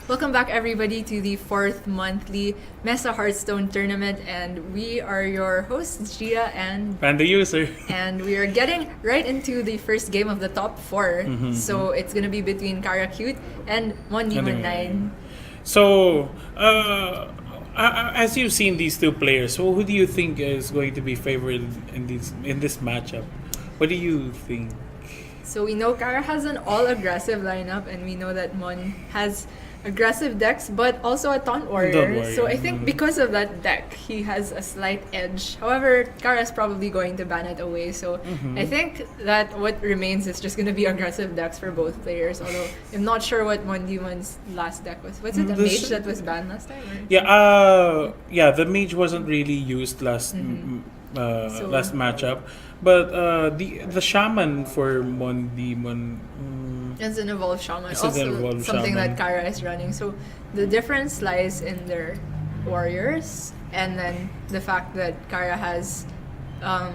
Welcome back, everybody, to the fourth monthly MeSA Hearthstone tournament, and we are your hosts, Gia and the user. and we are getting right into the first game of the top 4. So it's gonna be between CaraCute and mondemon9. So, as you've seen these two players, so who do you think is going to be favored in this matchup? What do you think? So we know Cara has an all-aggressive lineup, and we know that Mon has aggressive decks, but also a Taunt Warrior. So I think because of that deck, he has a slight edge. However, Cara is probably going to ban it away. So I think that what remains is just going to be aggressive decks for both players. Although I'm not sure what mondemon's last deck was. Was it a mage that was banned last time? Or? Yeah, the mage wasn't really used last matchup. But the shaman for Mondemon it's an evolved shaman. It's also an evolved something shaman. that Cara is running. So the difference lies in their warriors, and then the fact that Cara has I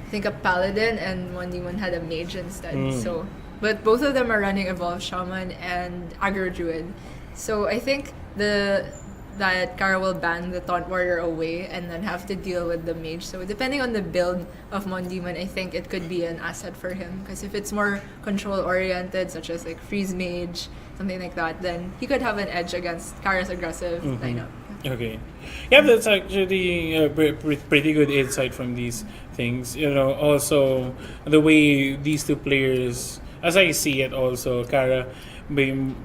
think a paladin and Mondemon had a mage instead. So but both of them are running evolved shaman and aggro druid. So I think that Cara will ban the Taunt Warrior away and then have to deal with the mage. So depending on the build of Mondemon, I think it could be an asset for him. Because if it's more control-oriented, such as like Freeze Mage, something like that, then he could have an edge against Cara's aggressive lineup. Okay. Yeah, that's actually a pretty good insight from these things. You know, also the way these two players, as I see it also, Cara being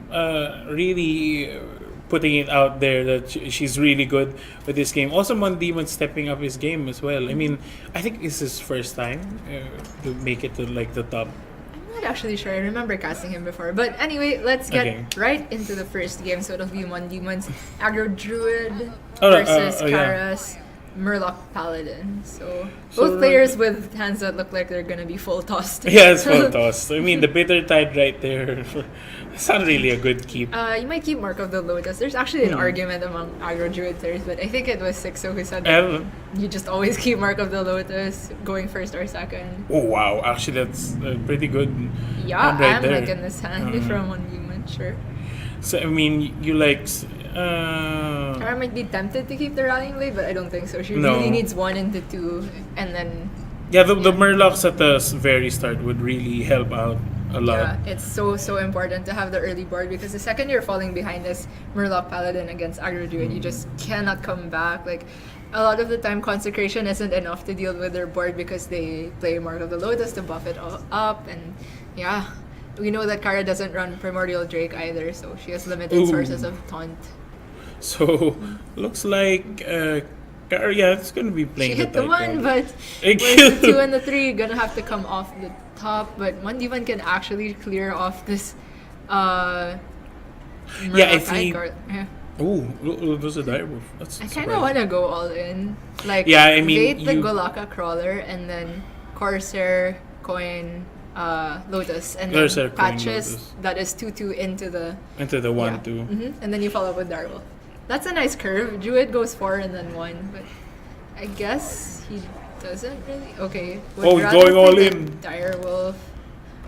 really putting it out there that she's really good with this game. Also, Mondemon stepping up his game as well. I mean, I think it's his first time to make it to like the top. I'm not actually sure. I remember casting him before. But anyway, let's get right into the first game. So it'll be Mondemon's aggro druid versus Cara's Murloc Paladin. So both players with hands that look like they're gonna be full tossed. Yeah, it's full tossed. I mean, the bitter tide right there. It's not really a good keep. You might keep Mark of the Lotus. There's actually an argument among aggro druid players, but I think it was Sixo who said that you just always keep Mark of the Lotus going first or second. Oh wow, actually that's pretty good. Yeah, right I'm there. liking this hand from Mondemon, sure. So I mean, you like. Cara might be tempted to keep the Rallying Blade, but I don't think so. She really needs 1 into 2, and then... Yeah, the Murlocs at the very start would really help out a lot. Yeah, it's so important to have the early board, because the second you're falling behind this Murloc Paladin against aggro druid, you just cannot come back. Like, a lot of the time, Consecration isn't enough to deal with their board because they play Mark of the Lotus to buff it all up, and yeah... We know that Cara doesn't run Primordial Drake either, so she has limited sources of taunt. So, looks like Cara, it's gonna be playing. She hit the 1, but with the 2 and the 3 gonna have to come off the top. But Mondemon can actually clear off this. If he. Oh, there's a direwolf. That's. I kind of want to go all in. Like, bait the Golaka Crawler and then Corsair, Coin, Lotus, and then patches that is 2/2 into the 1/2. And then you follow up with Direwolf. That's a nice curve. Druid goes 4 and then 1, but I guess he doesn't really. Okay. Going all in. Direwolf.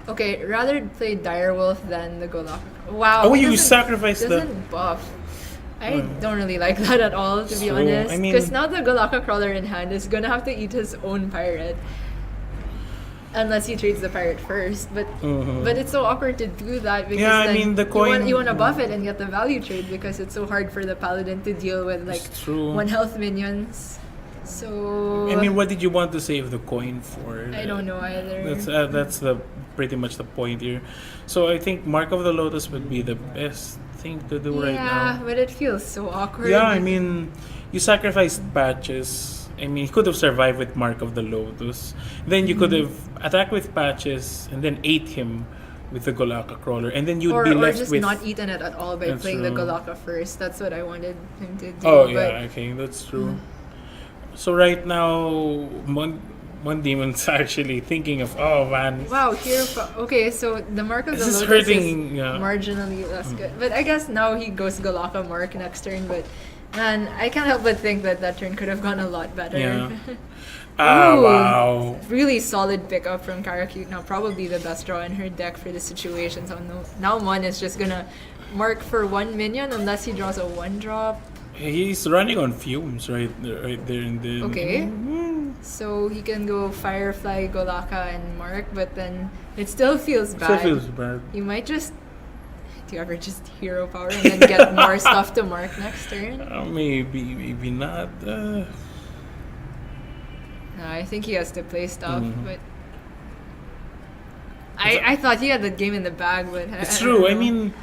Okay, rather play Direwolf than the Golaka. Wow. Oh, you sacrificed the. Doesn't buff. I don't really like that at all, to be honest. Because now the Golaka Crawler in hand is gonna have to eat his own pirate. Unless he trades the pirate first, but it's so awkward to do that because the coin you want to buff it and get the value trade because it's so hard for the paladin to deal with like 1 health minions. So what did you want to save the coin for? I don't know either. That's pretty much the point here. So I think Mark of the Lotus would be the best thing to do right now. Yeah, but it feels so awkward. Yeah, you sacrificed Patches. He could have survived with Mark of the Lotus. Then you could have attacked with Patches and then ate him with the Golaka Crawler. And then you'd be left just with... not eaten it at all by playing the Golaka first. That's what I wanted him to do. Oh, yeah, okay, that's true. So right now, Mondemon's actually thinking of, oh man. Wow, okay, so the Mark of the Lotus hurting, is marginally less good. But I guess now he goes Golaka Mark next turn, but... Man, I can't help but think that turn could have gone a lot better. Yeah. Wow. Really solid pickup from CaraCute. Now, probably the best draw in her deck for this situation. So now Mon is just gonna mark for 1 minion unless he draws a 1-drop. He's running on fumes right there and then. Okay. So he can go Firefly, Golaka, and Mark, but then it still feels bad. Still feels bad. You might just... Do you ever just hero power and then get more stuff to mark next turn? Maybe not. No, I think he has to play stuff, but... I thought he had the game in the bag, but... It's true, I mean...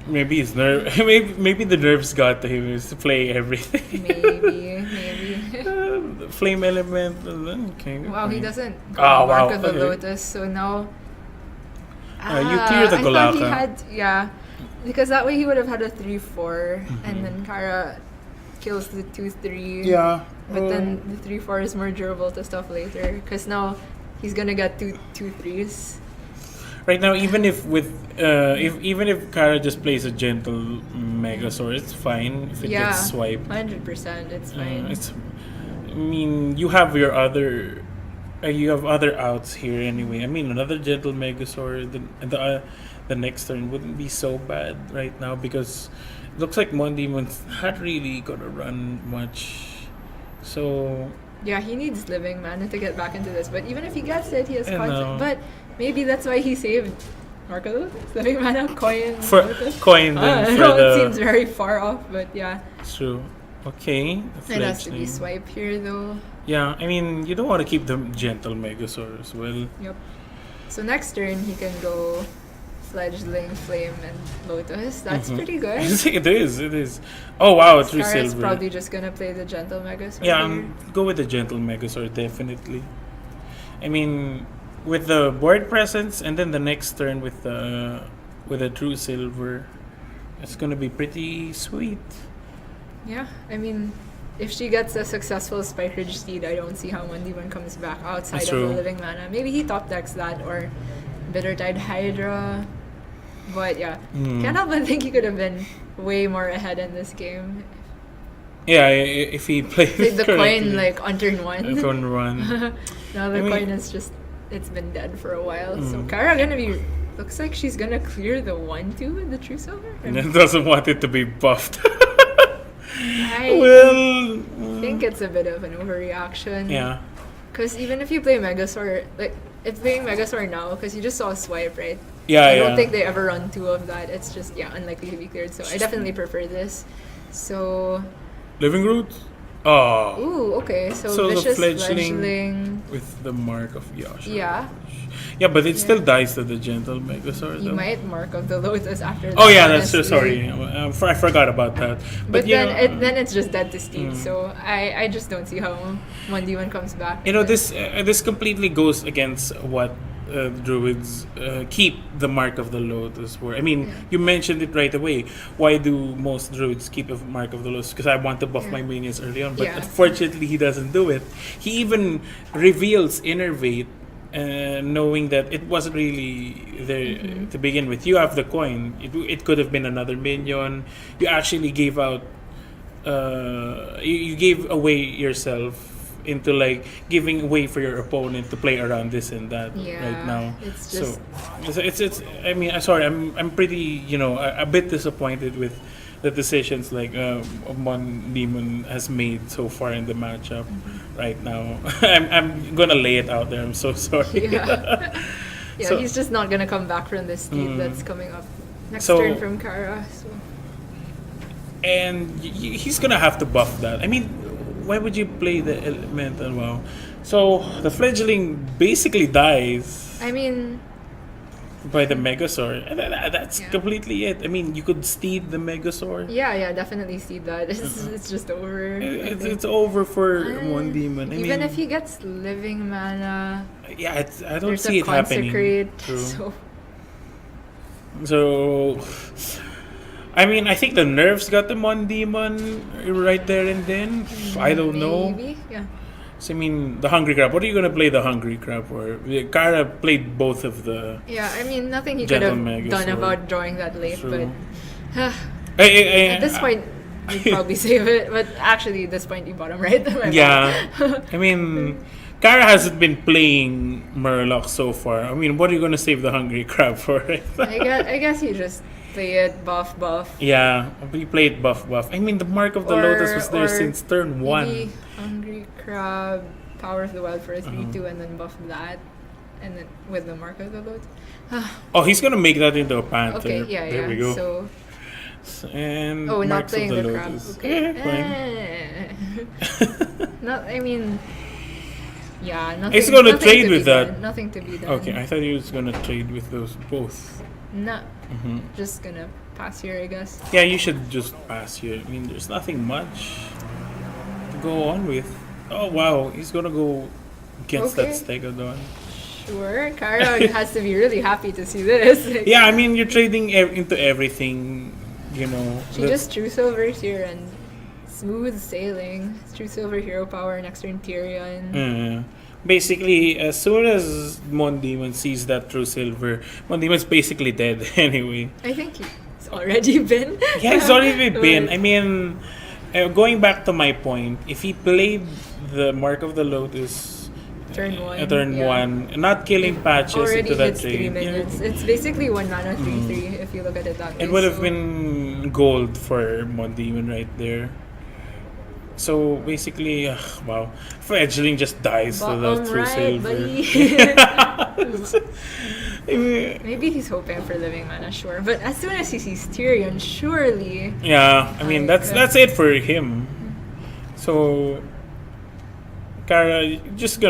Maybe his maybe the nerves got to him is to play everything. Maybe. The flame element. Okay. Wow, he doesn't Oh, mark wow, of the okay. Lotus, so now... You clear the I Golaka. thought he had... Yeah, because that way he would have had a 3-4, and then Cara kills the 2-3. Yeah. But then the 3-4 is more durable to stuff later, because now he's gonna get two 3s. Right now, even if Cara just plays a gentle Megazord, it's fine if it gets swiped. 100%, it's fine. I mean, you have your other, you have other outs here anyway. I mean, another gentle Megazord, the next turn wouldn't be so bad right now because it looks like mondemon's not really gonna run much. So yeah, he needs living mana to get back into this. But even if he gets it, he has I know. concept. But maybe that's why he saved Marco. Living mana, coin. for coin I then know for it the seems very far off, but yeah. it's true. Okay, the It has to be fledgling. swipe here though. Yeah, I mean you don't want to keep the gentle Megazord as well. Yep. So next turn he can go fledgling, flame, and lotus. That's pretty good. it is. Oh wow, 3 Scarlet's silver. probably just gonna play the gentle Megazord. Yeah, here. go with the gentle Megazord definitely. I mean, with the board presence and then the next turn with a true silver, it's gonna be pretty sweet. Yeah, I mean, if she gets a successful Spike Ridge Steed, I don't see how mondemon comes back outside That's of the true. living mana. Maybe he top decks that or Bittertide Hydra. But yeah, can't help but think he could have been way more ahead in this game. Yeah, if he plays Played the correctly. coin like on turn 1. Turn run. Now the I mean- coin is just, it's been dead for a while. So Cara gonna be, looks like she's gonna clear the 1-2 with the true silver. And then doesn't want it to be buffed. I Well, think it's a bit of an overreaction. yeah. Because even if you play Megazord, like, if playing Megazord now, because you just saw a swipe, right? Yeah, I yeah. don't think they ever run 2 of that. It's just, unlikely to be cleared. So I definitely prefer this. So, Living Root? Oh. ooh, okay. So, So the Vicious fledgling- Fledgling. With the mark of Yasha. Yeah. Yeah, but it still dies to the gentle Megazord. You though. might mark of the Lotus after that. Oh yeah, that's true. honestly. Sorry, I forgot about that. But yeah, then it's just dead to Steed. So I just don't see how mondemon comes back. you know But- this completely goes against what druids keep the mark of the Lotus for. I mean, you mentioned it right away. Why do most druids keep a mark of the Lotus? Because I want to buff my minions early on, but Yeah. unfortunately he doesn't do it. He even reveals Innervate. Knowing that it wasn't really there to begin with. You have the coin. It could have been another minion. You actually gave out. You gave away yourself into like giving way for your opponent to play around this and that right now. It's just So it's. I mean, sorry. I'm pretty. A bit disappointed with the decisions like mondemon has made so far in the matchup right now. I'm gonna lay it out there. I'm so sorry. yeah. So- He's just not gonna come back from this Steed that's coming up next So- turn from Cara. So And he's gonna have to buff that. I mean, why would you play the elemental? Wow. So the fledgling basically dies I mean, by the Megazord. And that's Yeah. completely it. I mean, you could steed the Megazord. yeah, definitely Steed that. It's just over. I think. It's over for mondemon. I Even mean, if he gets living mana, yeah, I don't there's see a it happening. consecrate. True. So So, I mean, I think the nerfs got the mondemon right there and then. I don't know. maybe, yeah. So, I mean, the Hungry Crab. What are you gonna play the Hungry Crab for? Cara played both of the. Yeah, I mean, nothing he could have Gentle Megazord. done about drawing that late, True. but At at this point, you'd probably save it. But actually, at this point, you bought him right. Yeah. I mean, Kara hasn't been playing Murloc so far. I mean, what are you gonna save the Hungry Crab for? Right? I guess you just play it buff. Yeah, we played buff. I mean, the Mark of the Lotus was there since turn 1. Maybe Hungry Crab, Power of the Wild for a 3/2, and then buff that, and then with the Mark of the Lotus. Oh, he's gonna make that into a Panther. Okay, yeah. There we go. So, And not Marks playing of the crab. Lotus. Okay. Fine. Not. I mean. Yeah, nothing. He's gonna nothing trade to with be that. done. Nothing to be done. Okay, I thought he was gonna trade with those both. No, Hmm. just gonna pass here, I guess. Yeah, you should just pass here. I mean, there's nothing much to go on with. Oh wow, he's gonna go against that Okay. Stegodon. Sure, Kara has to be really happy to see this. Yeah, I mean, you're trading into everything. You know. She just drew silvers here and smooth sailing. Drew silver hero power next turn Tyrion. Basically, as soon as Mondemon sees that true silver, Mondemon's basically dead anyway. I think he's already been. Yeah, he's already been. But- I mean, going back to my point, if he played the Mark of the Lotus Turn 1. turn yeah. 1, not killing patches Already into that hits 3 trade, minions. It's basically 1 mana 3/3 if you look at it that way. it would have so- been gold for Mondemon right there. So basically, wow, Fledgling just dies to the Bottom true right, silver. buddy. Maybe he's hoping for living mana, sure. But as soon as he sees Tyrion, surely. Yeah, I mean Okay. that's it for him. So, Kara, just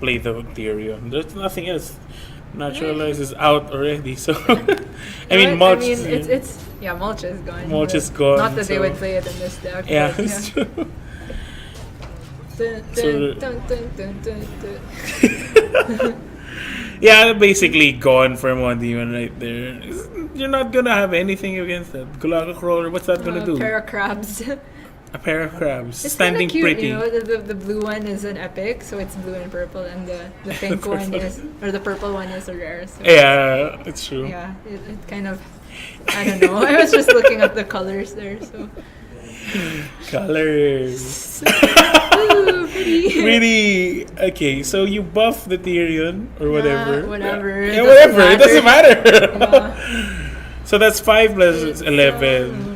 play the Tyrion. There's nothing else. Naturalize is out already. So, I mean, Mulch. it's Mulch is gone. Mulch but is gone, Not that they so- would play it in this deck. Yeah, but it's true. Dun, So- dun, dun, dun, dun, dun. Yeah, basically gone for Mondemon right there. You're not gonna have anything against that. Gulaga Crawler, what's that gonna do? Pair of crabs. A pair of crabs, It's standing cute, pretty. You know, the blue one is an epic, so it's blue and purple, and the pink one is, or the purple one is a rare. So Yeah, it's true. yeah, it kind of, I don't know. I was just looking at the colors there, so. Colors. Ooh, pretty. Really? Okay, so you buff the Tyrion or whatever. whatever. Yeah, It whatever. doesn't It doesn't matter. Yeah. So that's 5 plus 11.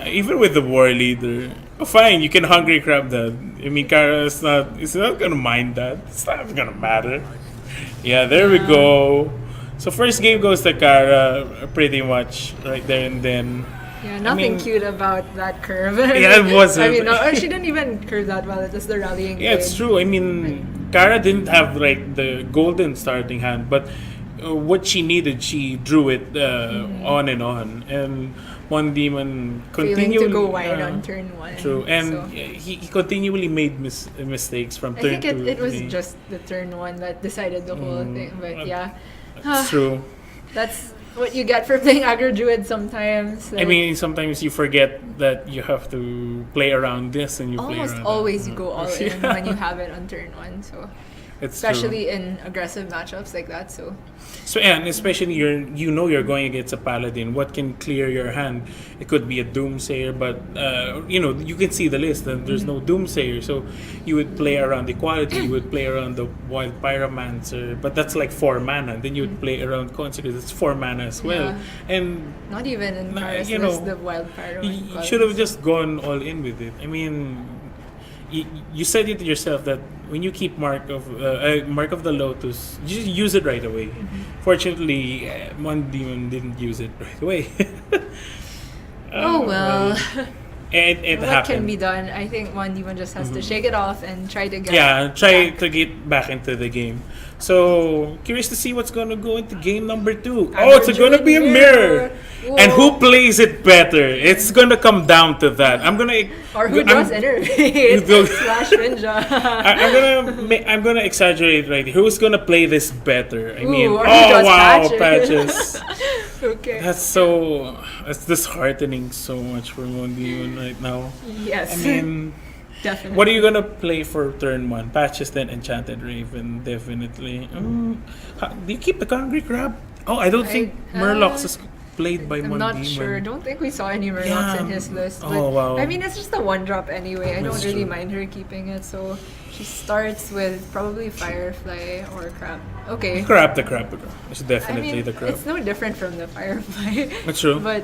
Even with the war leader, fine, you can hungry crab that. I mean, Kara is not gonna mind that. It's not gonna matter. Yeah, there we go. So first game goes to Kara, pretty much right there and then. Yeah, nothing mean- cute about that curve. Yeah, it wasn't. I mean, no, she didn't even curve that well. It was the rallying. Yeah, it's blade. true. I mean, Kara didn't have like the golden starting hand, but what she needed, she drew it on and on. And Mondemon Failing continually to go wide on turn 1. True, and so. he continually made mistakes from I turn think 2. it was just the turn 1 that decided the whole thing. But yeah, It's true. that's what you get for playing aggro druid sometimes. I like, mean, sometimes you forget that you have to play around this, and you play almost around always that. you go all in when you have it on turn 1. So It's especially in aggressive matchups like that. So So and especially you're going against a paladin. What can clear your hand? It could be a doomsayer, but you can see the list and there's no doomsayer. So you would play around equality. You would play around the wild pyromancer, but that's like 4 mana. Then you would play around consecrated. It's 4 mana as well. Yeah. And not even in Kara's you list, know, the wild pyro. you should have just gone all in with it. I mean, you said it yourself that when you keep Mark of the Lotus, you just use it right away. Fortunately, Mondemon didn't use it right away. Oh well. It What happened. can be done? I think Mondemon just has to shake it off and try to get. Try back. to get back into the game. So curious to see what's gonna go into game number 2. Aggro It's gonna be a Druid mirror. Whoa. And who plays it better? It's gonna come down to that. I'm gonna Or who I'm- draws Enervate go- slash Ninja. I'm gonna exaggerate right here. Who's gonna play this better? I mean, or who oh draws wow, Patches. patches. Okay. That's disheartening so much for Mondemon right now. Yes. I mean, definitely. what are you gonna play for turn 1? Patches, then Enchanted Raven, definitely. Do you keep the Hungry Crab? Oh, I don't think Murlocs is. played by I'm not mondemon. sure. Don't think we saw any Murlocs Yeah. in his list. But Oh, wow. I mean, it's just a one drop anyway. I That's don't really true. mind her keeping it. So she starts with probably Firefly or Crab. Okay. Crap, the crap. It's I definitely mean, the crap. it's no different from the Firefly. That's true. But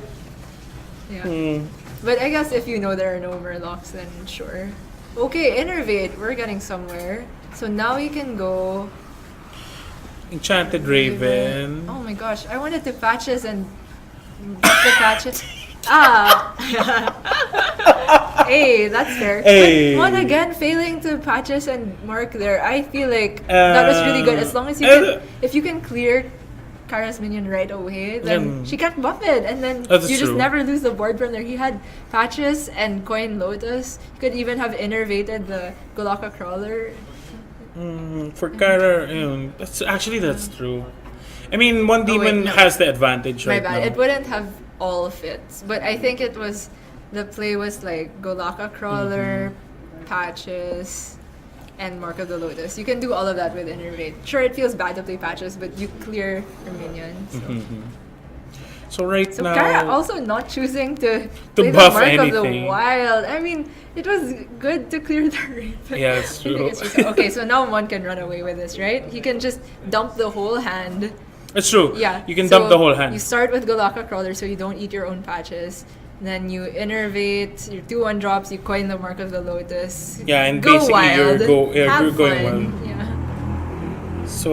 yeah. Hmm. But I guess if you know there are no Murlocs, then sure. Okay, Innervate. We're getting somewhere. So now we can go Enchanted Raven. Oh my gosh, I wanted to patches and get the patches. Ah! Hey, that's fair. Hey. But one again failing to patches and mark there. I feel like that was really good. As long as you can, if you can clear Kara's minion right away, then she can't buff it, and then That's you just true. never lose the board from there. He had patches and coin lotus. He could even have innervated the Golaka crawler. For Kara, that's true. I mean, mondemon no. has the advantage My right bad. now. It wouldn't have all fits, but I think it was the play was like Golaka crawler, patches, and Mark of the Lotus. You can do all of that with Innervate. Sure, it feels bad to play patches, but you clear your minions. So right So now, Kara also not choosing to play the buff Mark of the anything. Wild. I mean, it was good to clear the Raven. Yeah, it's I think true. it's just- okay, so now one can run away with this, right? He can just dump the whole hand. it's true. Yeah. You can so dump the whole hand. You start with Golaka Crawler so you don't eat your own patches. Then you innervate, your 2-1 drops, you coin the Mark of the Lotus. Yeah, and go basically wild. Have you're going fun. wild. Yeah. So,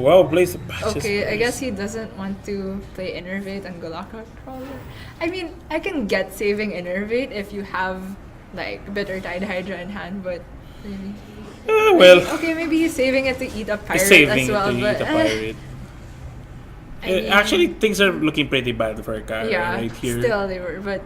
wow, Blaze of Patches. Okay, I please. guess he doesn't want to play Innervate and Golaka Crawler. I mean, I can get saving Innervate if you have like Bitter Tide Hydra in hand, but really. Well, Okay, maybe he's saving it to eat a pirate saving as well, it to but eat a pirate. I mean, Actually, things are looking pretty bad for Kara yeah, right here. still they were, but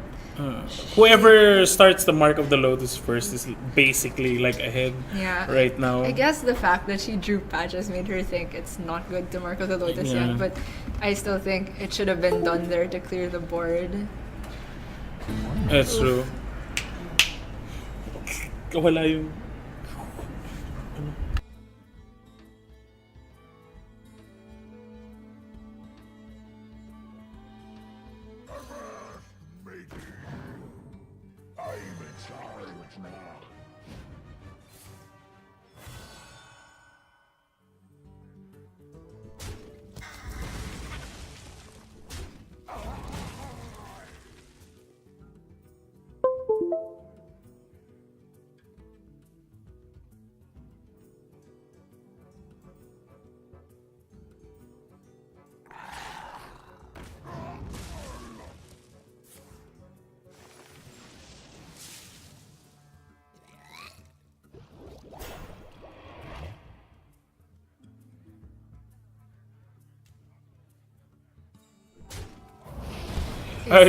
Whoever starts the Mark of the Lotus first is basically like ahead yeah. right now. I guess the fact that she drew patches made her think it's not good to Mark of the Lotus Yeah. yet, but I still think it should have been done there to clear the board. That's true. Wala yung...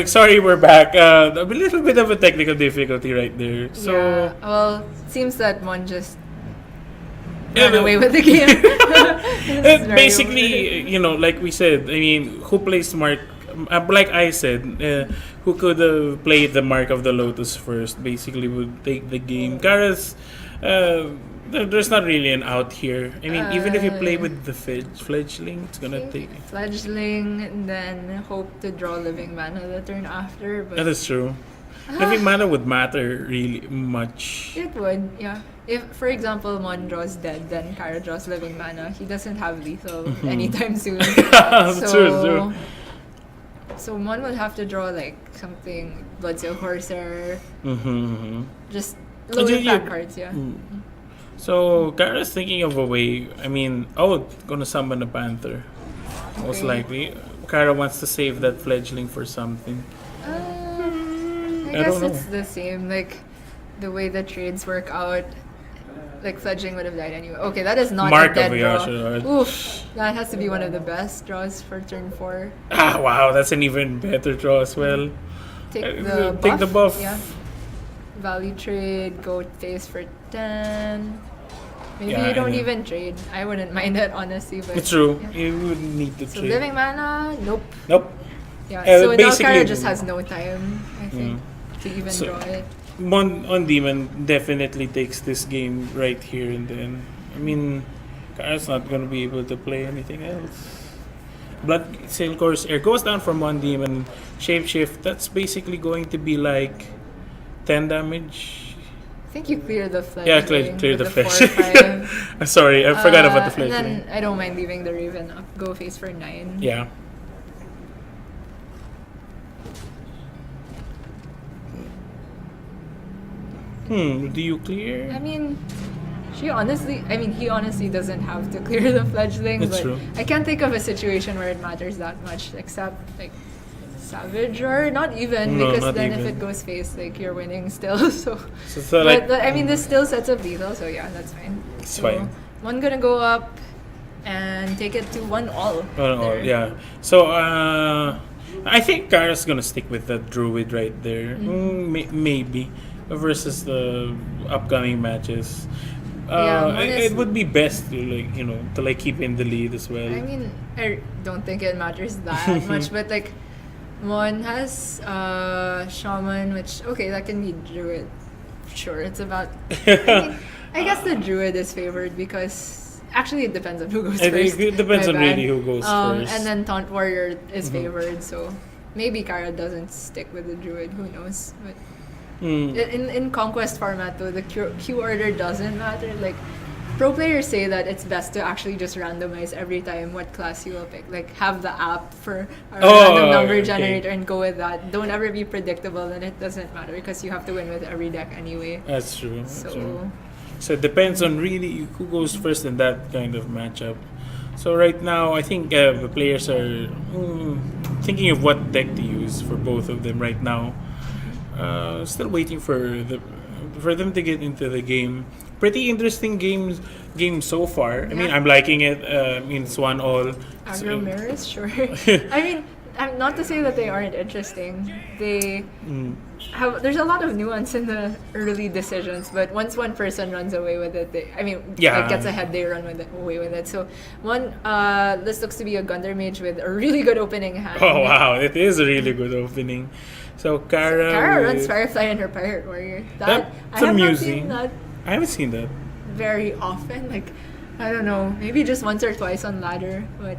sorry, we're back. A little bit of a technical difficulty right there. So, yeah, well, it seems that Mon just Yeah, ran away with the game. This is very basically, weird. you know, like we said, I mean, who plays Mark? Like I said, who could play the Mark of the Lotus first? Basically, would take the game. Kara's, there's not really an out here. I mean, even if you play with the fledgling, it's gonna take. Fledgling, and then hope to draw Living Mana the turn after. But That is true. Living mana would matter really much. it would, yeah. If, for example, Mon draws dead, then Kara draws Living Mana. He doesn't have lethal anytime soon. That's true. So Mon would have to draw like something Bloodsail Corsair, just low you- impact cards, yeah. So Kara's thinking of a way. I mean, gonna summon a panther. Most Okay. likely, Kara wants to save that fledgling for something. I I guess don't know. it's the same, like the way the trades work out. Like Fledgling would have died anyway. Okay, that is not Mark a dead of draw. Yasha. Oof, that has to be one of the best draws for turn 4. Ah, wow, that's an even better draw as well. Take the buff. buff. Yeah. Value trade, go face for 10. Maybe Yeah, you don't I know. even trade. I wouldn't mind that honestly, but It's true. yeah. You would need to So trade. Living Mana, nope. Nope. Yeah. Uh, So now basically- Kara just has no time, I think, to even So- draw it. On Demon definitely takes this game right here and then. I mean, Kara's not gonna be able to play anything else. Blood Sail Corsair goes down from one demon. Shapeshift, that's basically going to be like 10 damage. I think you clear the fledgling. Yeah, clear the with flesh. 4/5. Sorry, I forgot about the And fledgling. then I don't mind leaving the Raven up. Go face for 9. Yeah. Do you clear? I mean, he honestly doesn't have to clear the fledgling. That's but true. I can't think of a situation where it matters that much, except like Savage or not even, No, because not then if even. it goes face, like you're winning still. So, So like, but I mean, this still sets up lethal, so yeah, that's fine. It's So, fine. One gonna go up and take it to 1-all. there. yeah. So I think Kara's gonna stick with that druid right there. Maybe versus the upcoming matches. Yeah, one is- it would be best to like keep in the lead as well. I mean, I don't think it matters that much, but like, Mon has Shaman, which, okay, that can be Druid. Sure, it's about. I guess the Druid is favored because actually it depends on who goes first. It depends My on bad. really who goes first. And then Taunt Warrior is favored, so maybe Kara doesn't stick with the Druid. Who knows? But in Conquest format, though, the Q order doesn't matter. Like, pro players say that it's best to actually just randomize every time what class you will pick. Like, have the app for a random number okay. generator and go with that. Don't ever be predictable, and it doesn't matter because you have to win with every deck anyway. That's true. That's true. So, So it depends on really who goes first in that kind of matchup. So right now, I think the players are thinking of what deck to use for both of them right now. Still waiting for them to get into the game. Pretty interesting game so far. I mean, Yeah. I'm liking it. It's 1-all. aggro mirrors, sure. I mean, I'm not to say that they aren't interesting. They there's a lot of nuance in the early decisions, but once one person runs away with it, Yeah. gets ahead, they run away with it. So this looks to be a Gunder Mage with a really good opening hand. Oh wow, it is a really good opening. So Kara with- runs Firefly in her Pirate Warrior. That's I have not amusing. seen that I haven't seen that. very often. Like, I don't know, maybe just once or twice on ladder, but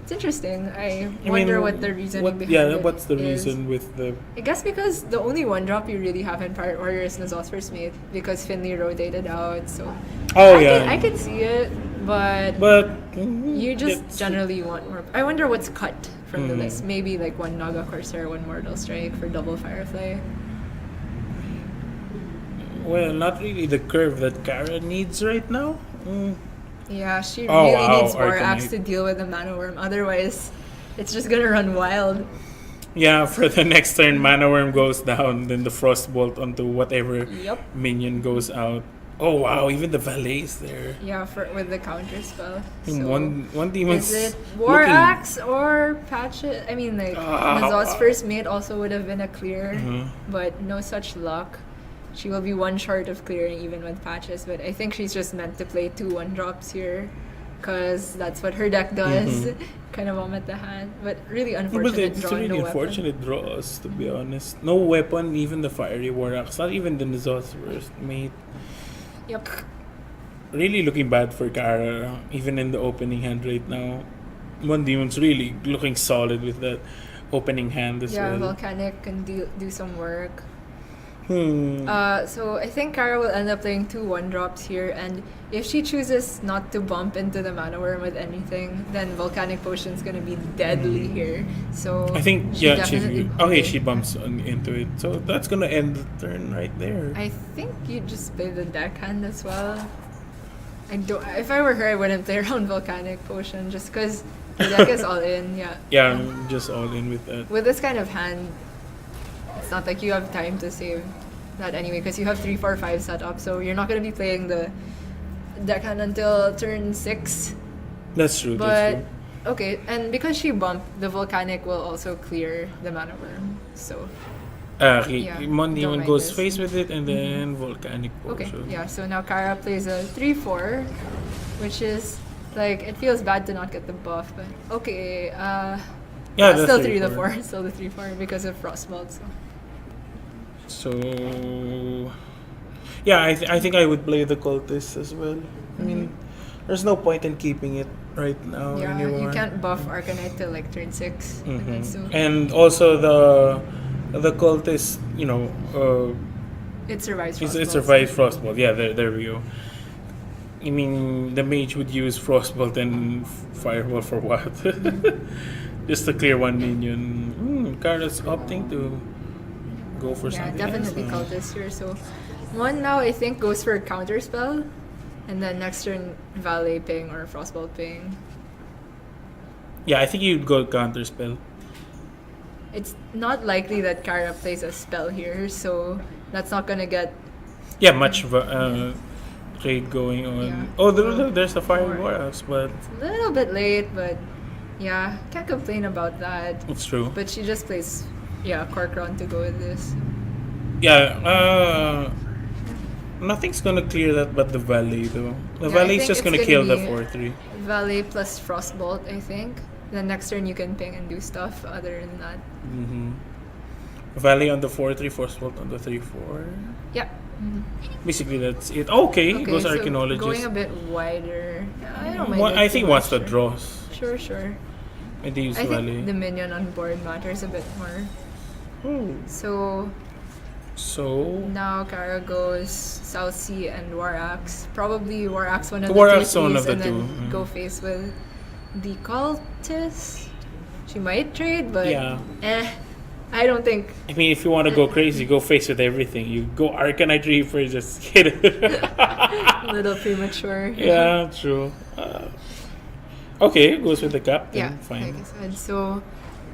it's interesting. I wonder what the reasoning behind it what's the is. reason with the I guess because the only one drop you really have in Pirate Warrior is Nazos first mate because Finley rotated out. So I can see it, but you just it's- generally want more. I wonder what's cut from the list. Maybe like one Naga Corsair, one Mortal Strike for double Firefly. well, not really the curve that Kara needs right now. Yeah, she Oh, really wow, needs Borax Arcanite. to deal with the Mana Worm. Otherwise, it's just gonna run wild. Yeah, for the next turn, Mana Worm goes down, then the Frostbolt onto whatever Yep. minion goes out. Oh wow, even the valet is there. Yeah, with the counter spell. So, One demon's is it War Axe or Patches? I mean, like, Nazos first mate also would have been a clear, but no such luck. She will be one short of clearing even with Patches, but I think she's just meant to play 2 1-drops here because that's what her deck does. Kind of vomit the hand, but really But unfortunate it's draw, really no weapon. unfortunate draws, to be honest. No weapon, even the fiery War Axe, not even the Nazos first mate. Yep. Really looking bad for Kara, even in the opening hand right now. Mondemon's really looking solid with that opening hand as Yeah, well. Volcanic can do some work. Hmm. So I think Kara will end up playing 2 1-drops here, and if she chooses not to bump into the Mana Worm with anything, then Volcanic Potion's gonna be deadly here. So I think she yeah, definitely she bumps into it, so that's gonna end the turn right there. I think you just play the deckhand as well. If I were her, I wouldn't play around Volcanic Potion just because the deck is all in. Yeah. Yeah, I'm just all in with that. With this kind of hand, it's not like you have time to save that anyway because you have 3, 4, 5 set up, so you're not gonna be playing the deckhand until turn 6. That's true. But that's true. okay, and because she bumped, the Volcanic will also clear the Mana Worm. So yeah, don't Mondemon mind goes this. face with it, and then Volcanic okay, Potion. yeah. So now Kara plays a 3/4, which is like it feels bad to not get the buff, but okay. Yeah, that's still 3 to 3/4. 4, still the 3/4 because of Frostbolt. So. So, yeah, I think I would play the cultist as well. I mean, there's no point in keeping it right now Yeah, anymore. you can't buff Arcanite till like turn 6. Mhm. So And also the cultist, it survives it Frostbolt. survives Frostbolt. Yeah, there we go. I mean, the mage would use Frostbolt and Fireball for what? Just to clear one minion. Kara's opting to go for Yeah, something definitely else. cultist here. So one now I think goes for counter spell, and then next turn Valet ping or Frostbolt ping. Yeah, I think you'd go counter spell. It's not likely that Kara plays a spell here, so that's not gonna get. Yeah, much trade going on. Yeah. Oh, there's the Fire Warhouse, but A little bit late, but yeah, can't complain about that. it's true. But she just plays, Corcoran to go with this. Yeah, nothing's gonna clear that but the Valley, though. The Yeah, I Valley's think just it's gonna gonna kill the be 4-3. Valet plus Frostbolt, I think. Then next turn you can ping and do stuff other than that. Mm-hmm. Valley on the 4-3, Frostbolt on the 3-4. Yeah. Basically, that's it. Okay, goes so Archaeologist. going a bit wider. I don't mind. it I too think once much, the sure. draws. Sure. And they use I Valley. think the minion on board matters a bit more. So So now Kara goes South Sea and Warax. Probably Warax one of the Warax two one keys, of the and two, then go face with the cultist. She might trade, but Yeah. I don't think. I mean, if you want to go crazy, go face with everything. You go Arcanite Reaper, just hit it. A little premature. Yeah, true. Okay, goes with the captain. Yeah, Fine. like I said. So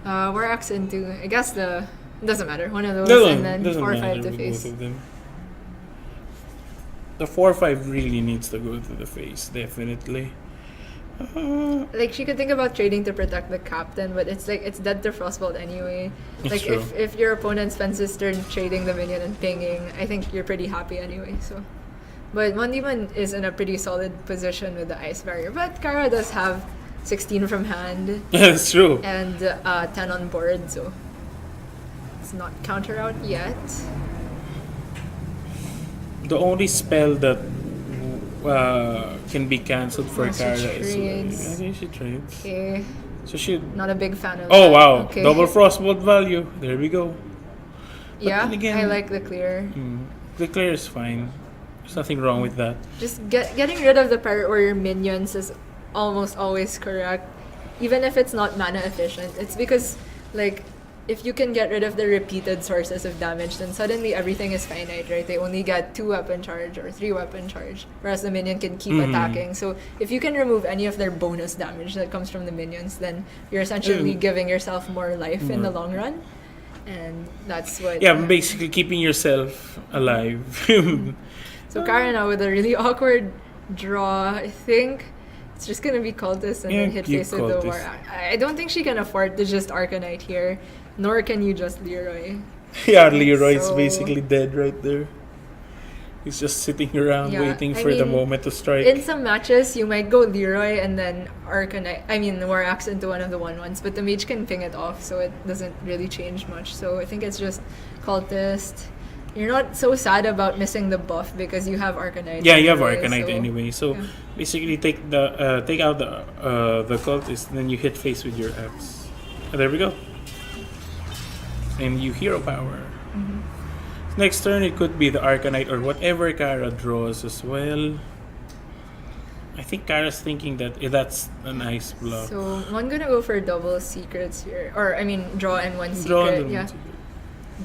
Warax into, I guess it doesn't matter. One of those, and then Doesn't 4-5 matter to with face. both of them. The 4-5 really needs to go to the face, definitely. Like she could think about trading to protect the captain, but it's like it's dead to Frostbolt anyway. It's Like true. if your opponent spends his turn trading the minion and pinging, I think you're pretty happy anyway. So, but mondemon is in a pretty solid position with the ice barrier. But Kara does have 16 from hand That's true. and 10 on board, so it's not counter out yet. The only spell that can be cancelled for Oh, she Kara is trades. I think she trades. Okay, So she. not a big fan of. Oh that. wow! Okay. Double Frostbolt value. There we go. Yeah, then again- I like the clear. The clear is fine. There's nothing wrong with that. Just getting rid of the Pirate Warrior minions is almost always correct, even if it's not mana efficient. It's because, like, if you can get rid of the repeated sources of damage, then suddenly everything is finite, right? They only get 2 weapon charge or 3 weapon charge, whereas the minion can keep attacking. So if you can remove any of their bonus damage that comes from the minions, then you're essentially giving yourself more life in the long run. And that's what... Yeah, basically keeping yourself alive. So Kara now with a really awkward draw, I think it's just gonna be cultist and Yeah, then hit keep face with the cultist. war. I don't think she can afford to just Arcanite here, nor can you just Leroy. Yeah, Leroy's So- basically dead right there. He's just sitting around Yeah, waiting I for the mean, moment to strike. In some matches, you might go Leroy and then Arcanite. I mean, Warax into one of the 1/1s, but the mage can ping it off, so it doesn't really change much. So I think it's just cultist. You're not so sad about missing the buff because you have Arcanite. Yeah, you have anyway, Arcanite so- anyway. So yeah. basically, take out the cultist, and then you hit face with your axe. And there we go. And you hero power. Next turn, it could be the Arcanite or whatever Kara draws as well. I think Kara's thinking that that's a nice block. So I'm gonna go for double secrets here, or I mean, draw and one secret. Draw and Yeah,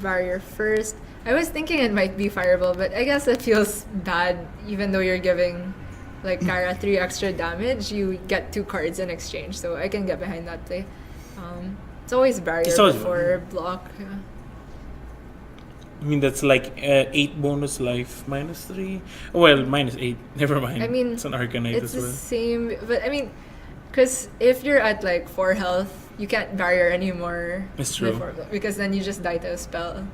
barrier first. I was thinking it might be fireball, but I guess that feels bad. Even though you're giving like Kara 3 extra damage, you get 2 cards in exchange. So I can get behind that play. It's always barrier It's always before block. Yeah. I mean, that's like 8 bonus life minus 3. Well, minus 8. Never mind. I mean, it's an Arcanite It's as the well. same, but I mean, because if you're at like 4 health, you can't barrier anymore. It's true. Because then you just die to a spell.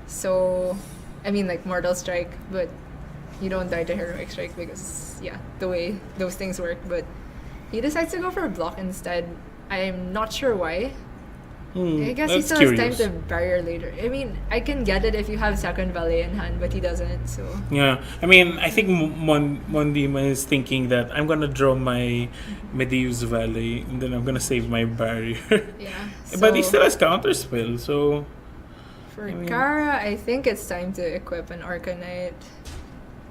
So, I mean, like Mortal Strike, but you don't die to Heroic Strike because, yeah, the way those things work. But he decides to go for a block instead. I'm not sure why. I guess he that's still curious. has time to barrier later. I mean, I can get it if you have second valet in hand, but he doesn't, so... Yeah, I mean, I think Mondemon is thinking that I'm gonna draw my Medeus Valley and then I'm gonna save my barrier. Yeah. But he so still has counterspell, so for I mean- Cara, I think it's time to equip an Arcanite.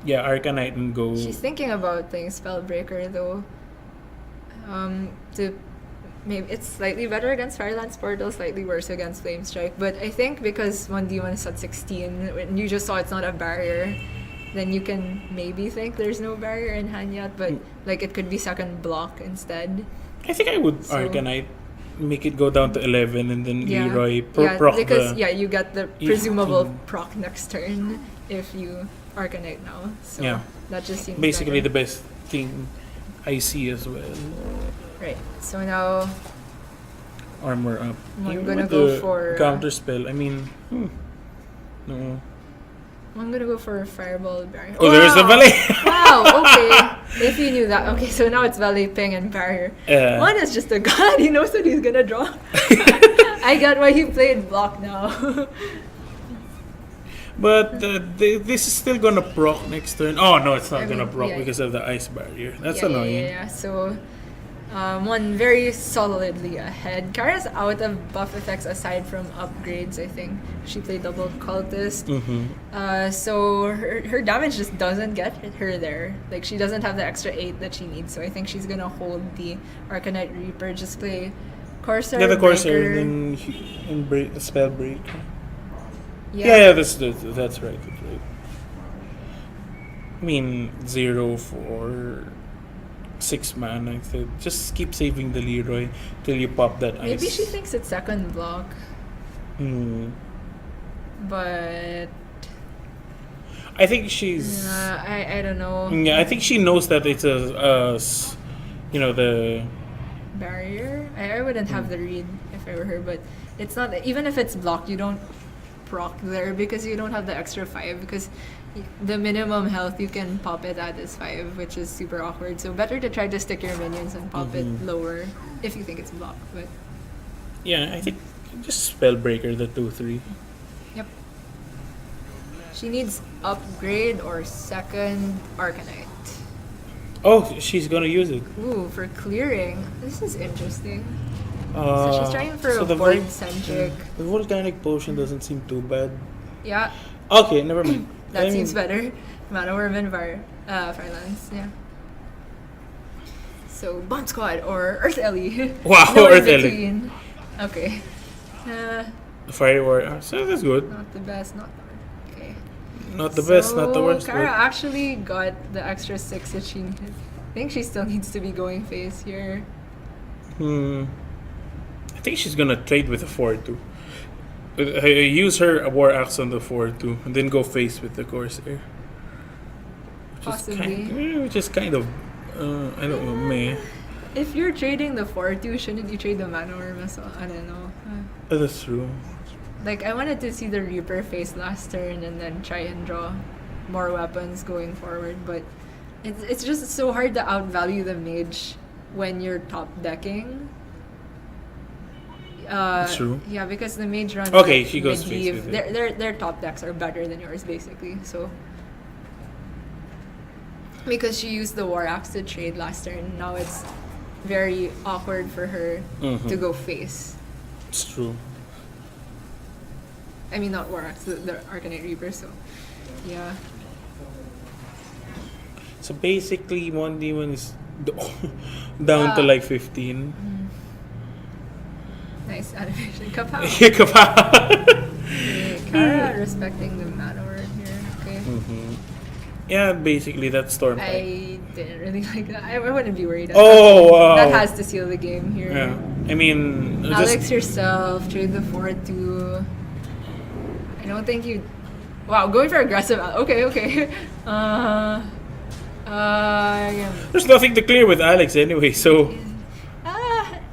yeah, Arcanite and go. She's thinking about playing Spellbreaker though. To maybe it's slightly better against Firelance Portal, slightly worse against Flame Strike. But I think because 1D1 is at 16, when you just saw it's not a barrier, then you can maybe think there's no barrier in hand yet. But like it could be second block instead. I think I would So- Arcanite, make it go down to 11, and then Yeah. Leroy Yeah, proc because the. you get the if- presumable proc next turn if you Arcanite now. So Yeah. that just seems Basically, better. the best thing I see as well. Right. So now Armor up. I'm Even gonna with go the for counter spell. I mean, no. I'm gonna go for Fireball Barrier. Oh, there's the Wow! valet. Wow, okay. If you knew that. Okay, so now it's Valet, Ping, and Barrier. One is just a god. He knows what he's gonna draw. I get why he played block now. But this is still gonna proc next turn. Oh no, it's not I gonna mean, proc yeah. because of the ice barrier. That's Yeah, annoying. Yeah. So, one very solidly ahead. Kara's out of buff effects aside from upgrades, I think. She played double cultist. So her damage just doesn't get her there. Like, she doesn't have the extra 8 that she needs. So I think she's gonna hold the Arcanite Reaper, just play Corsair. Yeah, the Corsair Breaker. and break, spell break. Yeah. Yeah, that's right. That's right. I mean, 0 for 6 mana. So just keep saving the Leroy till you pop that ice. Maybe she thinks it's second block, Hmm. but I think she's. I don't know. Yeah, I think she knows that it's the. Barrier? I wouldn't have the read if I were her, but it's not, even if it's blocked, you don't proc there because you don't have the extra 5, because the minimum health you can pop it at is 5, which is super awkward. So better to try to stick your minions and pop it lower if you think it's blocked. But Yeah, I think just Spellbreaker the 2/3. yep. She needs upgrade or second Arcanite. Oh, she's gonna use it. Ooh, for clearing. This is interesting. So she's trying for so a the board-centric. The volcanic potion doesn't seem too bad. Yeah, Okay, never mind. that I seems mean, better. Mana Worm and Firelance, yeah. So, Bomb Squad or Earth Ellie. Wow, No in Earth Ellie. between. Okay. Fire Warrior. So that's good. Not the best, not the okay. Not the best, not the worst. Kara But actually got the extra 6 that she needed. I think she still needs to be going face here. I think she's gonna trade with a 4/2. Use her War Axe on the 4/2 and then go face with the Corsair. Possibly. Which is kind of, I don't know, meh. If you're trading the 4/2, shouldn't you trade the Mana Worm as well? I don't know. That's true. Like, I wanted to see the Reaper face last turn and then try and draw more weapons going forward, but it's just so hard to outvalue the mage when you're top decking. That's true. Yeah, because the mage runs Okay, like she goes face mid-leave. with it. Their top decks are better than yours, basically. So because she used the War Axe to trade last turn, now it's very awkward for her to go face. It's true. I mean, not War Axe, the Arcanite Reaper. So yeah. So basically, one demon is down to like 15. Nice animation. Kapow! Kapow! Okay, Kara respecting the Mana Worm here. Okay. Yeah, basically that's Storm. I didn't really like that. I wouldn't be worried. Oh, wow. That has to seal the game here. Yeah, I mean, Alex yourself, trade the 4/2. I don't think you. Wow, going for aggressive. Okay. Yeah. there's nothing to clear with Alex anyway. So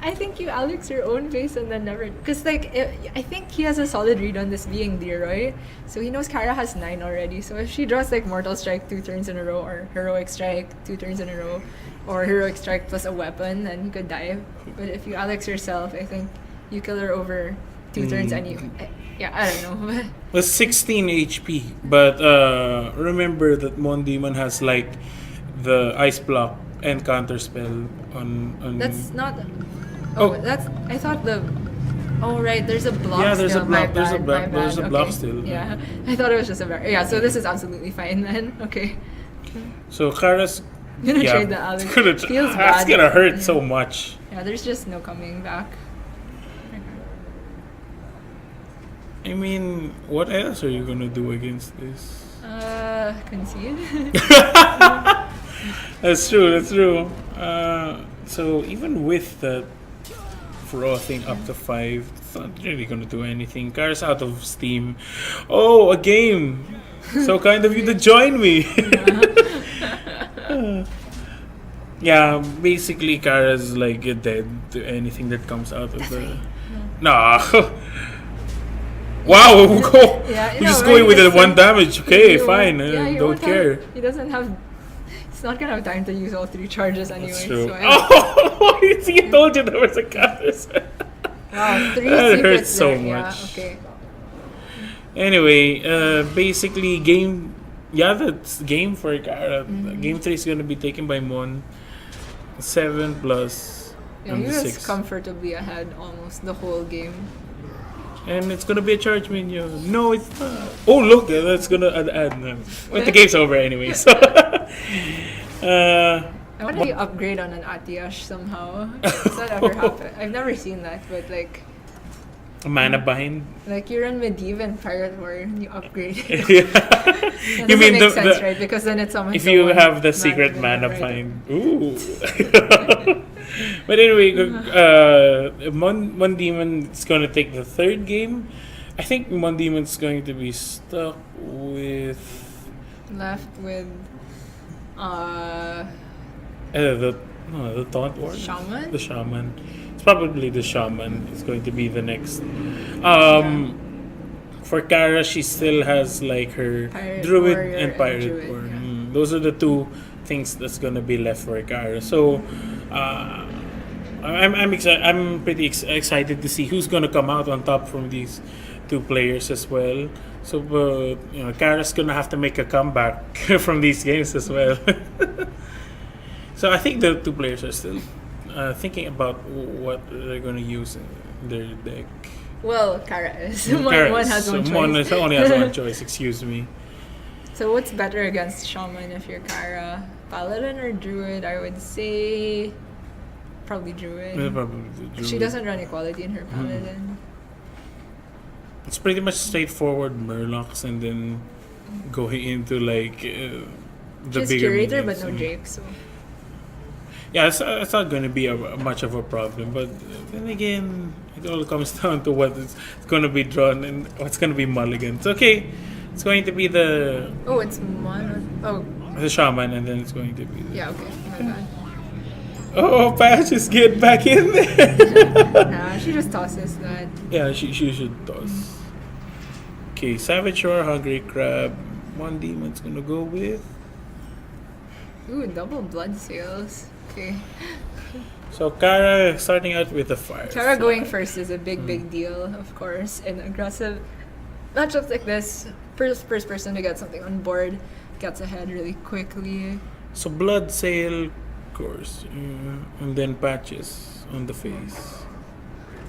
I think you Alex your own face and then never. Because, like, I think he has a solid read on this being Leroy. So he knows Kara has 9 already. So if she draws, like, Mortal Strike 2 turns in a row, or Heroic Strike 2 turns in a row, or Heroic Strike plus a weapon, then you could dive. But if you Alex yourself, I think you kill her over 2 turns and you... Yeah, I don't know. That's 16 HP, but remember that Mondemon has like the ice block and counter spell on. That's not... Oh. That's... I thought the... Oh, right, there's a block Yeah, there's still. a block. My There's a bad, block. my There's bad. a block Okay. still. Yeah, I thought it was just a barrier. Yeah, so this is absolutely fine then. Okay. So Kara's I'm gonna trade the Alex. Feels that's bad. gonna hurt Yeah. so much. Yeah, there's just no coming back. I mean, what else are you gonna do against this? Concede. That's true. That's true. So even with that frothing up to 5, it's not really gonna do anything. Kara's out of steam. Oh, a game. So kind of you to join me. Yeah, basically Kara's like dead to anything that comes out of the. Nah. Wow. Yeah, He's just going with the 1 damage. Okay, fine. Don't care. He doesn't have. He's not gonna have time to use all 3 charges anyway. That's true. So Oh, he told you there was a counter. wow, 3 That secrets hurts so there. much. Yeah, okay. Anyway, basically game. Yeah, that's game for Kara. Game 3 is gonna be taken by Mon. 7 plus. Yeah, and he was 6. comfortably ahead almost the whole game. And it's gonna be a charge minion. No, it's not. Oh, look, that's gonna add. Well, the game's over anyway. So, I want to upgrade on an Atiash somehow. Does that ever happen? I've never seen that, but like a mana bind. Like you're in Medivh and Pirate Warrior and you upgrade. Yeah. That You mean doesn't make sense, the right? Because then it's someone. if you have the secret mana bind. Ooh. But anyway, Mondemon is going to take the 3rd game. I think Mondemon's going to be stuck with Left with the Taunt Warrior. Shaman? The Shaman. It's probably the Shaman. It's going to be the next. For Kara, she still has like her Pirate Druid Warrior and and Pirate Druid, Warrior. yeah. Those are the 2 things that's gonna be left for Kara. So, I'm pretty excited to see who's gonna come out on top from these 2 players as well. So, Kara's gonna have to make a comeback from these games as well. So I think the 2 players are still thinking about what they're gonna use in their deck. Well, Kara is. Kara One is. has one So choice. only has one choice. Excuse me. So what's better against Shaman if you're Kara? Paladin or Druid? I would say probably Druid. Probably the Druid. She doesn't run equality in her Paladin. It's pretty much straightforward Murlocs and then going into like the She's bigger Curator minions. but no Drake, so Yeah, it's not going to be much of a problem. But then again, it all comes down to what is going to be drawn and what's going to be mulligans. Okay, it's going to be the oh, it's mono. Oh, the Shaman, and then it's going to be the, yeah, okay, my bad. Oh, Patches, get back in there. Nah, she just tosses that. Yeah, she should toss. Okay, Savage Roar, Hungry Crab. Mondemon's gonna go with. Ooh, double blood sales. Okay. So Kara starting out with the fire. Kara going first is a big deal, of course. In aggressive matchups like this, first person to get something on board gets ahead really quickly. So blood sail, of course, and then Patches on the face.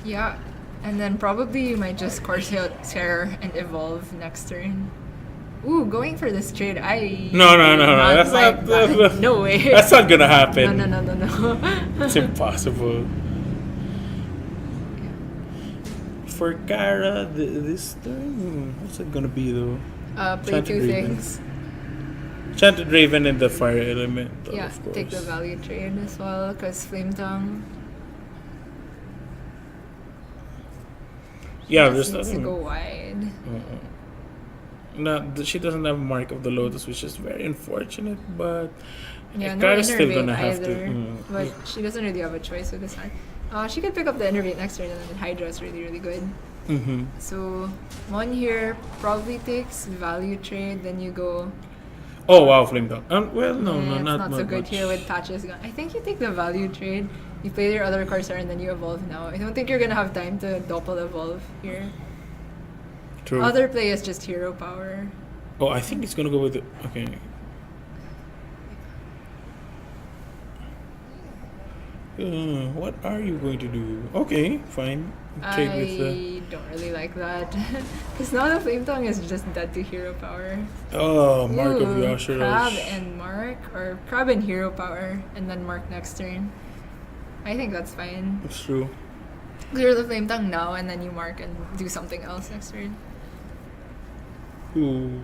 Yeah, and then probably you might just Corsair and evolve next turn. Ooh, going for this trade, No. That's like not. that. No way. That's not gonna happen. No. It's impossible. For Kara, this turn, what's it gonna be though? Play Chanted 2 Raven. things. Chanted Raven and the fire element. Yeah, of course. take the value trade as well, because Flame Tongue. Yeah, Just there's needs to nothing. go wide. She doesn't have Mark of the Lotus, which is very unfortunate, but Yeah, no Kara's still Innervate gonna have either, to. but she doesn't really have a choice with this hand. She could pick up the Innervate next turn, and then Hydra is really good. Mm-hmm. So one here probably takes value trade, then you go. Oh wow, Flame Tongue. Well, no, it's not so good much. here with Patches gone. I think you take the value trade. You play your other Corsair and then you evolve now. I don't think you're gonna have time to doppel evolve here. True. Other play is just hero power. Oh, I think it's gonna go with the okay. What are you going to do? Okay, fine. Trade with the. I don't really like that. Because now the Flame Tongue is just dead to hero power. Oh, Mark of Ooh, Yasharosh. Crab and Mark, or Crab and hero power, and then Mark next turn. I think that's fine. That's true. Clear the Flame Tongue now, and then you mark and do something else next turn. Ooh.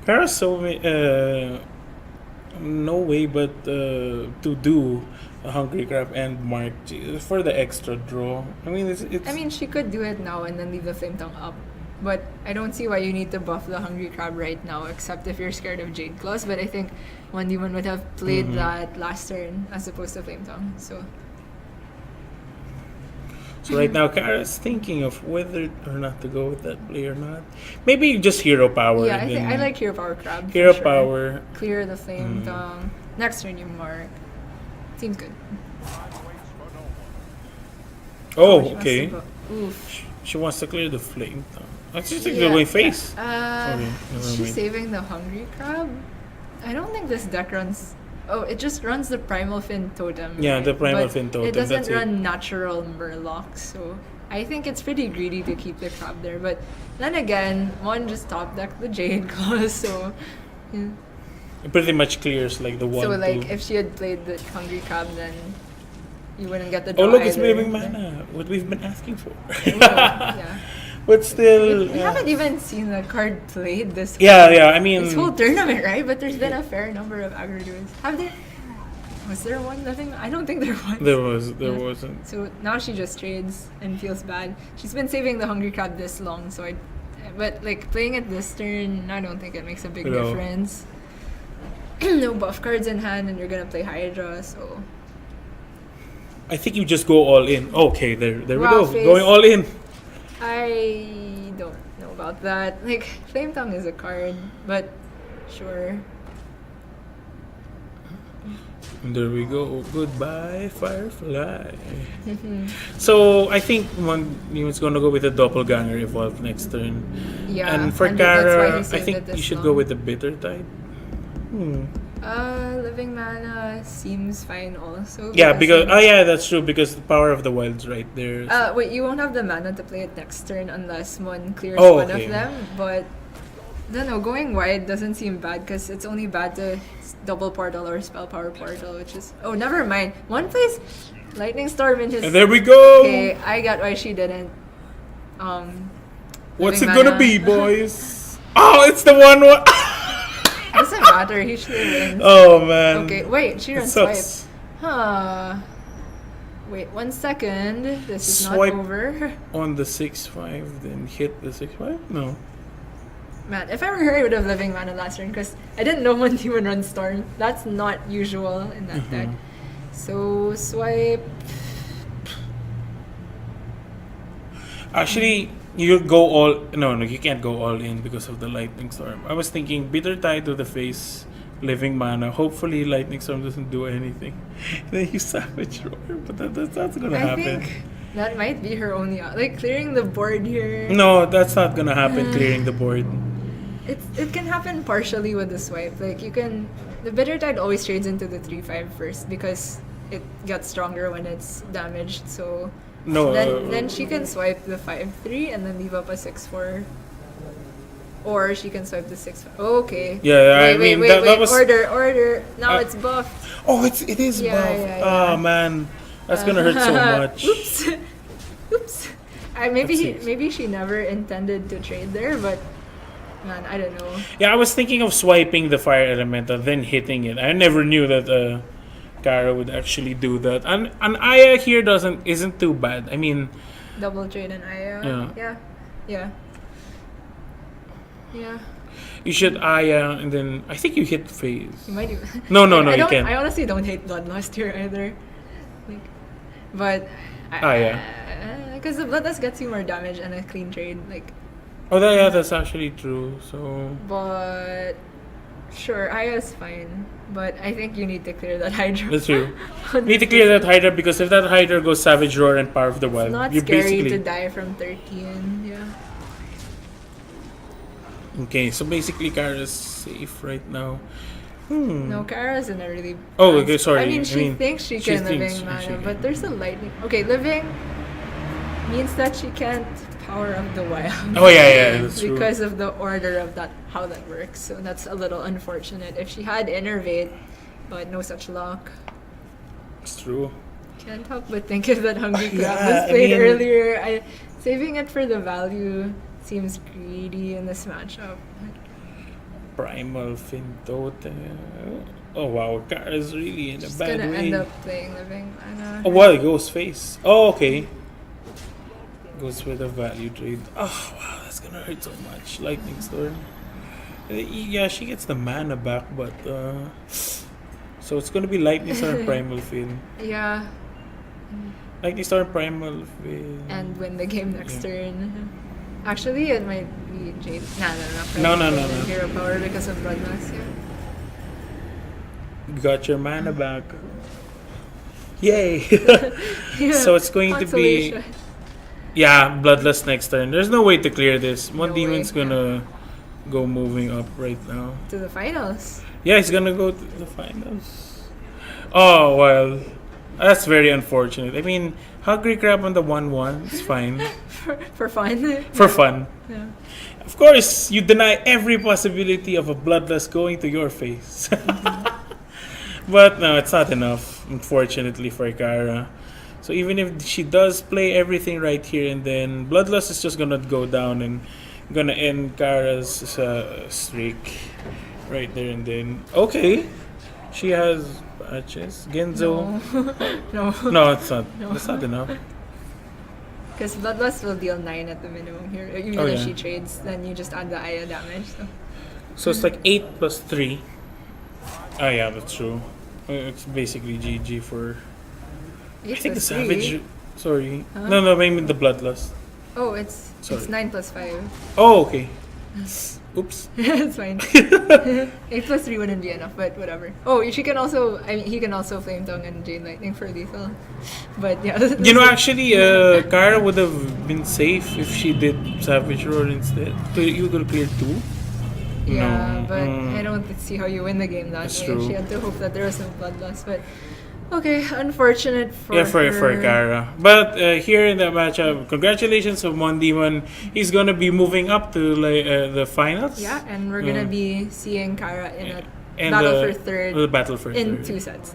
Kara's so no way but to do a Hungry Crab and Mark for the extra draw. I mean, it's. I mean, she could do it now and then leave the Flame Tongue up. But I don't see why you need to buff the Hungry Crab right now, except if you're scared of Jade Claws. But I think 1D1 would have played that last turn as opposed to Flame Tongue. So right now, Kara's thinking of whether or not to go with that play or not. Maybe just hero power. yeah, I like hero power Crab. Hero for sure. power. Clear the Flame Tongue. Next turn you mark. Seems good. Oh, she wants okay. to go- Oof. She wants to clear the flame. I just think Yeah, they're going face. Okay, never she's mind. saving the Hungry Crab. I don't think this deck runs. Oh, it just runs the Primal Fin Totem. Yeah, right? the Primal But Fin Totem, It doesn't that's it. run natural Murloc, so I think it's pretty greedy to keep the crab there. But then again, one just top decked the Jade Claws, so. Yeah. It pretty much clears like the one. So like, two. if she had played the Hungry Crab, then you wouldn't get the Oh draw look, it's either. Living Mana. What we've been asking for. Yeah. But still. We haven't even seen the card played this. Yeah. I mean. This whole tournament, right? But there's been a fair number of aggro duels. Have there? Was there one? Nothing. I don't think there was. There wasn't. So now she just trades and feels bad. She's been saving the Hungry Crab this long, so but like playing it this turn, I don't think it makes a big No. difference. No buff cards in hand, and you're gonna play Hydra, so. I think you just go all in. Okay, there we Wow, go. face. Going all in. I don't know about that. Like Flame Tongue is a card, but sure. And there we go. Goodbye, Firefly. So I think it's gonna go with the doppelganger evolve next turn. Yeah. And for that's why Kara, he I saved think it this you should long. go with the bitter tide. Living Mana seems fine also. Yeah, because that's true because the power of the wild's right there. Wait, you won't have the mana to play it next turn unless one clears Oh, one okay. of them. But I don't know, going wide doesn't seem bad because it's only bad to double portal or spell power portal, which is never mind. One plays Lightning Storm in his. And there we go. Okay, I got why she didn't. What's it Living gonna Mana. be, boys? Oh, it's the one. Doesn't matter. He should win. Oh man. Okay, wait. She It runs swipe. sucks. Huh. Wait 1 second. This is Swipe. not over. On the 6-5, then hit the 6-5? No. Man, if I were her, I would have Living Mana last turn because I didn't know when he would run Storm. That's not usual in that deck. So swipe. Actually, you go all. No, you can't go all in because of the Lightning Storm. I was thinking bitter tide to the face, Living Mana. Hopefully, Lightning Storm doesn't do anything. Then you Savage Roar, but that's gonna I happen. think that might be her only like clearing the board here. No, that's not gonna happen. Clearing the board. It can happen partially with the swipe. Like you can, the bitter tide always trades into the 3/5 first because it gets stronger when it's damaged. So No. then she can swipe the 5/3 and then leave up a 6/4. Or she can swipe the 6/5. Okay. Yeah, Wait, that was. order. Now it's buffed. Oh, it is Yeah, buff. yeah, yeah. Oh man, that's gonna hurt so much. Oops. Maybe she never intended to trade there, but man, I don't know. Yeah, I was thinking of swiping the fire elemental, then hitting it. I never knew that Kara would actually do that. And Aya here isn't too bad. I mean, Double trade and Aya. Yeah. you should Aya, and then I think you hit phase. You might do. No, I you don't, can't. I honestly don't hate Bloodlust here either. Like, but Aya. because the Bloodlust gets you more damage and a clean trade. Like, Oh, that's actually true. So but Sure, Aya's fine, but I think you need to clear that Hydra. That's true. You need to clear that Hydra because if that Hydra goes Savage Roar and Power of the It's Wild, not you scary basically... to die from 13, yeah. Okay, so basically Kara's safe right now. No, Kara's in a really... Oh, bad okay, spot. sorry. I mean, she I mean, thinks she she can thinks living mana, she can. but there's a lightning... Okay, living means that she can't Power of the Wild. Oh yeah, that's true. Because of the order of that, how that works. So that's a little unfortunate. If she had Innervate, but no such luck. It's true. Can't help but think if that Hungry Crab Yeah, was I played mean- earlier. Saving it for the value seems greedy in this matchup. Primal Fintote. Oh wow, Kara's really in a She's bad gonna way. end up playing living mana. Oh well, it goes face. Oh okay. Goes with a value trade. Oh wow, that's gonna hurt so much. Lightning Storm. Yeah, she gets the mana back, but so it's gonna be Lightning Storm Primal Fin. Yeah, Lightning Storm Primal Fin. and win the game next Yeah. turn. Actually, it might be Jade. No. Hero power because of Bloodlust. Yeah. Got your mana back. Yay! Yeah, So it's going to be consolation. Bloodlust next turn. There's no way to clear this. Mon No Demon's way, gonna go moving up right now. To the finals. Yeah, he's gonna go to the finals. Oh well, that's very unfortunate. I mean, Hungry Crab on the 1-1, it's fine. For fun. For fun. Yeah. Of course, you deny every possibility of a Bloodlust going to your face. But no, it's not enough, unfortunately, for Kara. So even if she does play everything right here and then, Bloodlust is just gonna go down and gonna end Kara's streak right there and then. Okay, she has patches. Genzo. No. No, it's not. No. That's not enough. Because Bloodlust will deal 9 at the minimum here. Even Oh, if yeah. she trades, then you just add the Aya damage. So it's like 8 plus 3. Oh yeah, that's true. It's basically GG for. I think the Savage. Sorry. Huh? No, I mean the Bloodlust. Oh, it's Sorry. 9 plus 5. Oh, okay. Oops. It's fine. 8 plus 3 wouldn't be enough, but whatever. Oh, she can also. I mean, he can also Flame Tongue and Jade Lightning for lethal. But yeah. You know, actually, Kara would have been safe if she did Savage Roar instead. You could have cleared 2. Yeah, No. but I don't see how you win the game that That's way. true. She had to hope that there was no bloodlust, but okay, unfortunate for For her. Kara. But here in the matchup, congratulations to Mon Demon. He's gonna be moving up to the finals. Yeah, and we're gonna be seeing Kara in Yeah. a And battle for third the battle for in third. 2 sets.